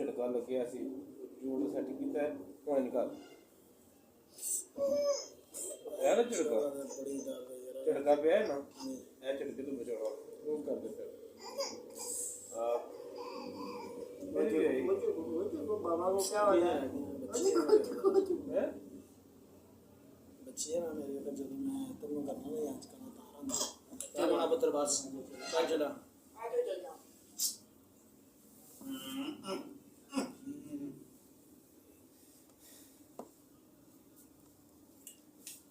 ਝਟਕਾ ਲੱਗਿਆ ਸੀ ਜੋੜ ਸੈੱਟ ਕੀਤਾ ਹੁਣ ਨਿਕਾਲ ਯਾਰ ਝਟਕਾ ਝਟਕਾ ਪਿਆ ਹੈ ਨਾ ਇਹ ਝਟਕੇ ਤੋਂ ਬਚਾਓ ਉਹ ਕਰ ਦੇ ਫਿਰ बाबा को क्या हो गया है बच्चे ना मेरे को जब मैं तुम करना नहीं आज करना तारा क्या बना पुत्र बस चल चला आ जाओ